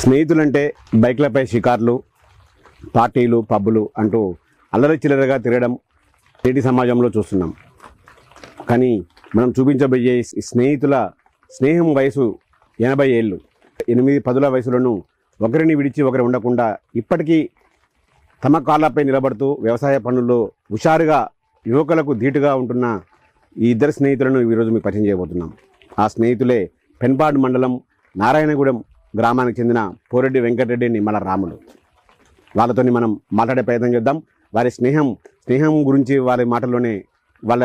స్నేహితులంటే బైక్లపై షికార్లు, పార్టీలు, పబ్బులు అంటూ అల్లరి చిల్లరగా తిరగడం నేటి సమాజంలో చూస్తున్నాం. కానీ మనం చూపించబోయే స్నేహితుల స్నేహం వయసు 80 ఏళ్ళు. 8-10 వయసులోనూ ఒకరిని విడిచి ఒకరు ఉండకుండా ఇప్పటికీ తమ కాళ్ళపై నిలబడుతూ వ్యవసాయ పనుల్లో హుషారుగా యువకులకు ధీటుగా ఉంటున్న ఈ ఇద్దరు స్నేహితులను ఈరోజు మీకు పరిచయం చేయబోతున్నాం. ఆ స్నేహితులే పెన్పాడు మండలం నారాయణగూడెం గ్రామానికి చెందిన పోరెడ్డి వెంకటరెడ్డి, నిమ్మల రాములు. వాళ్ళతోని మనం మాట్లాడే ప్రయత్నం చేద్దాం. వారి స్నేహం గురించి వారి మాటల్లోనే వాళ్ళ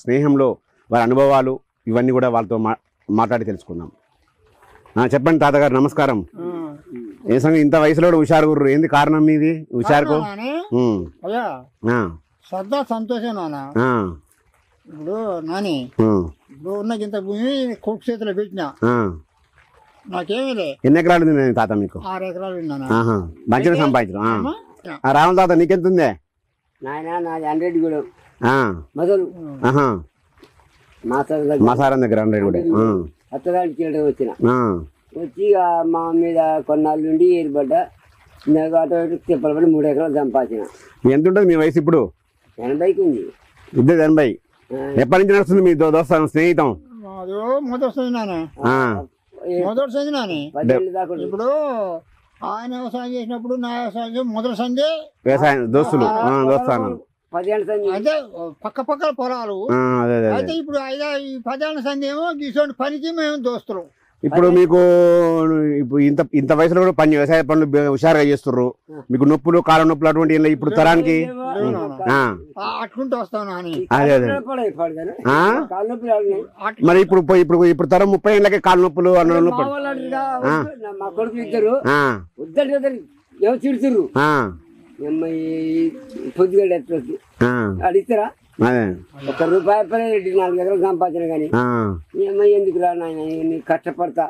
స్నేహంలో వారి అనుభవాలు ఇవన్నీ కూడా వాళ్ళతో మాట్లాడి తెలుసుకుందాం. చెప్పండి తాతగారు, నమస్కారం. ఏ సంగతి ఇంత వయసులో హుషారు గుర్రు, ఏంది కారణం మీది హుషారుకు? శ్రద్ధ సంతోషం నాన్న. ఇప్పుడు నాని ఇప్పుడు ఉన్న ఇంత భూమి కొడుకు చేతిలో పెట్టినా నాకేమీ లే. ఎన్ని ఎకరాలు ఉంది తాత మీకు? 6 ఎకరాలు ఉన్నాను. మంచిగా సంపాదించడం. రాముల తాత నీకెంత ఉంది? నాది 100 కూడా మొదలు మాసారం దగ్గర 100 కూడా. అత్తగారికి చేయడం వచ్చి మా మీద కొన్నాళ్ళు నుండి ఏర్పడ్డ అటు తిప్పలపడి 3 ఎకరాలు సంపాదించిన. ఎంత ఉంటుంది మీ వయసు ఇప్పుడు? 80కి ఉంది. ఇద్దరు 80. ఎప్పటి నుంచి నడుస్తుంది మీ దోస్తాను స్నేహితం? మొదటి నాని. ఇప్పుడు ఆయన వ్యవసాయం చేసినప్పుడు నా వ్యవసాయం మొదటి సందే వ్యవసాయం దోస్తులు దోస్తాను 10 ఏళ్ళ సంది అంటే పక్క పొలాలు. అయితే ఇప్పుడు 10 ఏళ్ళ సంది ఏమో తీసుకొని పనికి మేము దోస్తులు. ఇప్పుడు మీకు ఇంత వయసులో కూడా వ్యవసాయ పనులు హుషారుగా చేస్తుర్రు. మీకు నొప్పులు, కాళ్ళ నొప్పులు అటువంటి ఇప్పుడు తరానికి అట్లుంటూ వస్తాను అని. అదే మరి ఇప్పుడు తరం 30 ఏళ్ళకే కాళ్ళ నొప్పులు నొప్పులు. మా కొడుకు ఇద్దరు వద్దంటే చిడుతుర్రు. పొద్దుగా అడిగితారా ₹1 4 ఎకరాలు సంపాదించిన కానీ ఎందుకు రా నాయన కష్టపడతా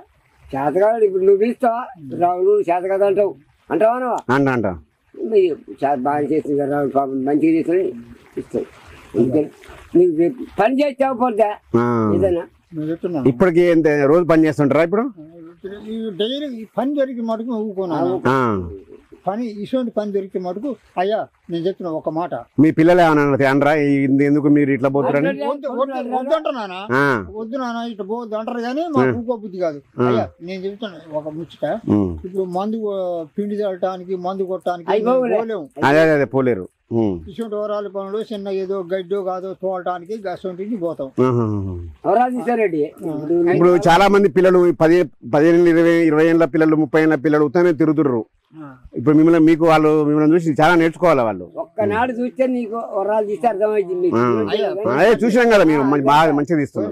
చేతకాదు. ఇప్పుడు నువ్వు ఇస్తావా రావు చేత కదా అంటావా? అంటా బాగా చేస్తుంది కదా రావు, పాపం మంచిగా చేస్తుంది ఇస్తావు. నీకు పని చేస్తావు పోతా ఏదైనా. ఇప్పటికి రోజు పని చేస్తుంటారా? ఇప్పుడు డైలీ పని జరిగి మటుకు ఊరుకున్నాను. పని ఇటువంటి పని దొరికితే మటుకు అయ్యా నేను చెప్తున్నా ఒక మాట. మీ పిల్లలు ఏమన్నా అనరా ఎందుకు మీరు ఇట్లా పోతారని? వద్దంటున్నానా? వద్దు నాన్న ఇట్లా పోవద్దు అంటారు కానీ మాకు ఊకో బుద్ధి కాదు. అయ్యా నేను చెప్తున్నా ఒక ముచ్చట. ఇప్పుడు మందు పిండి చల్లటానికి మందు కొట్టడానికి పోలేము. అదే పోలేరు. ఇటువంటి ఓరాల పనులు చిన్న ఏదో గడ్డో కాదో తోలటానికి గసంటికి పోతాం. ఇప్పుడు చాలా మంది పిల్లలు 15-20 ఏళ్ళ పిల్లలు 30 ఏళ్ళ పిల్లలు ఉత్తనే తిరుగుతుర్రు. ఇప్పుడు మిమ్మల్ని చూసి చాలా నేర్చుకోవాలి వాళ్ళు. ఒక్కనాడు చూస్తే నీకు వరాలు తీస్తే అర్థమైంది. అదే చూసాం కదా మేము, బాగా మంచిగా తీస్తున్నాం.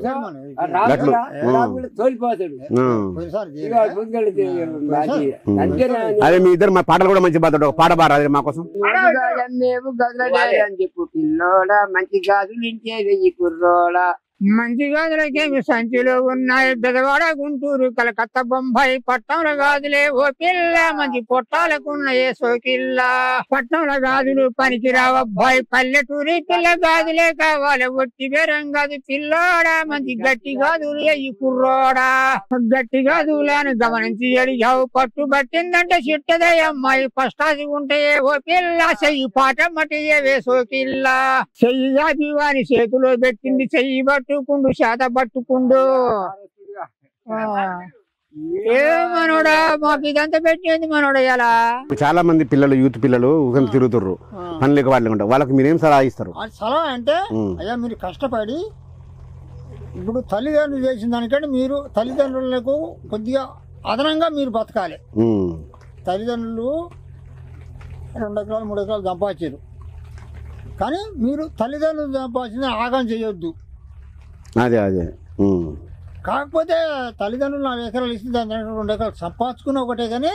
అదే మీ ఇద్దరు మా పాటలు కూడా మంచి పాడతాడు. పాట పాడు అదే మా కోసం. అని చెప్పు పిల్లోడా మంచి గాజులు ఇంటే 1000 కుర్రోడా. మంచి గాజులకేమి సంచిలో ఉన్నాయి బెదవాడ గుంటూరు కలకత్తా బొంబాయి పట్టణంలో గాజులే ఓ పిల్ల మంచి పొట్టాలకున్న ఏ సోకిల్ల. పట్టణంలో గాజులు పనికి రావబ్బాయి పల్లెటూరి పిల్ల గాజులే కావాలి ఒట్టి బేరం గాజు పిల్లోడా మంచి గట్టి గాజులు ఈ కుర్రోడా. గట్టి గాజులను గమనించి అడిగావు పట్టు పట్టిందంటే చిట్టదే అమ్మాయి పష్టాసి ఉంటే ఓ పిల్ల చెయ్యి పాట మట్టి వే సోకిల్ల. చెయ్యి గాజు వాని చేతిలో పెట్టింది చెయ్యి పట్టుకుండు చేత పట్టుకుండు. ఏ మనోడా మాకు ఇదంతా పెట్టింది మనోడా. ఇలా చాలా మంది పిల్లలు యూత్ పిల్లలు తిరుగుతుర్రు పని లేక వాళ్ళకి మీరేం సలహా ఇస్తారు? సలహా అంటే అయ్యా మీరు కష్టపడి ఇప్పుడు తల్లిదండ్రులు చేసిన దానికంటే మీరు తల్లిదండ్రులకు కొద్దిగా అదనంగా మీరు బతకాలి. తల్లిదండ్రులు 2 ఎకరాలు 3 ఎకరాలు సంపాదించారు కానీ మీరు తల్లిదండ్రులు సంపాదించిన ఆగం చేయొద్దు. అదే కాకపోతే తల్లిదండ్రులు 4 ఎకరాలు ఇచ్చిన దాని 2 ఎకరాలు సంపాదించుకున్న ఒకటే కానీ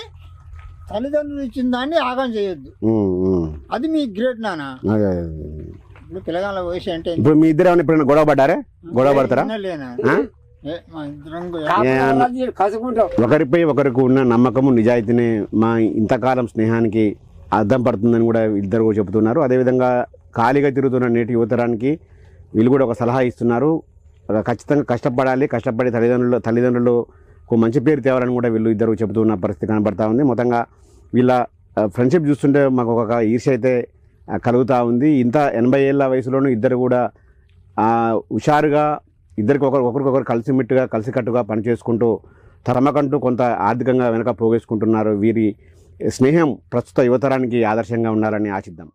తల్లిదండ్రులు ఇచ్చిన దాన్ని ఆగం చేయొద్దు. అది మీ గ్రేట్ నాన్న. ఇప్పుడు పిల్లగాళ్ళ వయసు అంటే ఇప్పుడు మీ ఇద్దరు ఎప్పుడైనా గొడవ పడ్డారా? గొడవ పడతారా? ఒకరిపై ఒకరికి ఉన్న నమ్మకము నిజాయితీనే మా ఇంతకాలం స్నేహానికి అర్థం పడుతుందని కూడా ఇద్దరు చెబుతున్నారు. అదేవిధంగా ఖాళీగా తిరుగుతున్న నేటి యువతరానికి వీళ్ళు కూడా ఒక సలహా ఇస్తున్నారు. ఖచ్చితంగా కష్టపడాలి, కష్టపడి తల్లిదండ్రులు ఒక మంచి పేరు తేవాలని కూడా వీళ్ళు ఇద్దరు చెబుతున్న పరిస్థితి కనబడతా ఉంది. మొత్తంగా వీళ్ళ ఫ్రెండ్షిప్ చూస్తుంటే మాకు ఒక ఈర్ష్య అయితే కలుగుతూ ఉంది. ఇంత 80 ఏళ్ళ వయసులోనూ ఇద్దరు కూడా హుషారుగా ఇద్దరికి ఒకరికొకరు కలిసిమెట్టుగా కలిసికట్టుగా పనిచేసుకుంటూ తమకంటూ కొంత ఆర్థికంగా వెనక పోగేసుకుంటున్నారు. వీరి స్నేహం ప్రస్తుత యువతరానికి ఆదర్శంగా ఉండాలని ఆశిద్దాం.